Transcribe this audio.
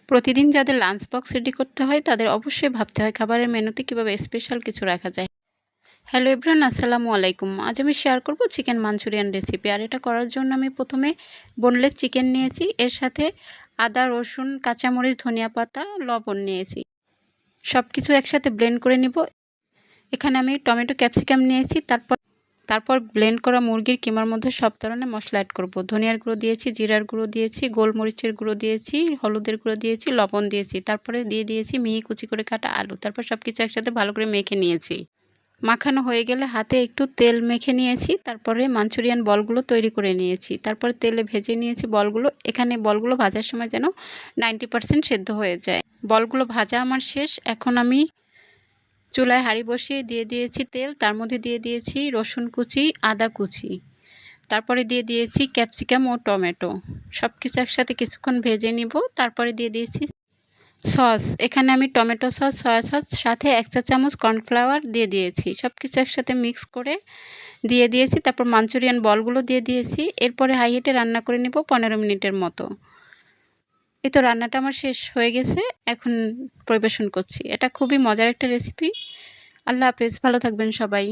প্রতিদিন যাদের lunch box ready করতে হয় তাদের অবশ্যই ভাবতে হয় খাবারের মেনুতে কীভাবে স্পেশাল কিছু রাখা যায়। হ্যালো এভরিওয়ান, আসসালামু আলাইকুম। আজ আমি শেয়ার করব চিকেন মাঞ্চুরিয়ান রেসিপি। আর এটা করার জন্য আমি প্রথমে বোনলেস চিকেন নিয়েছি, এর সাথে আদা, রসুন, কাঁচামরিচ, ধনিয়া পাতা, লবণ নিয়েছি। সব কিছু একসাথে ব্লেন্ড করে নিব। এখানে আমি টমেটো, ক্যাপসিকাম নিয়েছি। তারপর ব্লেন্ড করা মুরগির কিমার মধ্যে সব ধরনের মশলা অ্যাড করব। ধনিয়ার গুঁড়ো দিয়েছি, জিরার গুঁড়ো দিয়েছি, গোলমরিচের গুঁড়ো দিয়েছি, হলুদের গুঁড়ো দিয়েছি, লবণ দিয়েছি। তারপরে দিয়ে দিয়েছি মিহি কুচি করে কাটা আলু। তারপর সব কিছু একসাথে ভালো করে মেখে নিয়েছি। মাখানো হয়ে গেলে হাতে একটু তেল মেখে নিয়েছি। তারপরে মাঞ্চুরিয়ান বলগুলো তৈরি করে নিয়েছি। তারপরে তেলে ভেজে নিয়েছি বলগুলো। এখানে বলগুলো ভাজার সময় যেন 90% সেদ্ধ হয়ে যায়। বলগুলো ভাজা আমার শেষ। এখন আমি চুলায় হাঁড়ি বসিয়ে দিয়ে দিয়েছি তেল। তার মধ্যে দিয়ে দিয়েছি রসুন কুচি, আদা কুচি, তারপরে দিয়ে দিয়েছি ক্যাপসিকাম ও টমেটো। সব কিছু একসাথে কিছুক্ষণ ভেজে নিব। তারপরে দিয়ে দিয়েছি সস। এখানে আমি টমেটো সস, সয়া সস, সাথে 1 চা চামচ কর্নফ্লাওয়ার দিয়ে দিয়েছি। সব কিছু একসাথে মিক্স করে দিয়ে দিয়েছি। তারপর মাঞ্চুরিয়ান বলগুলো দিয়ে দিয়েছি। এরপরে হাই হিটে রান্না করে নেব 15 মিনিটের মতো। এই তো রান্নাটা আমার শেষ হয়ে গেছে। এখন পরিবেশন করছি। এটা খুবই মজার একটা রেসিপি। আল্লাহ হাফেজ, ভালো থাকবেন সবাই।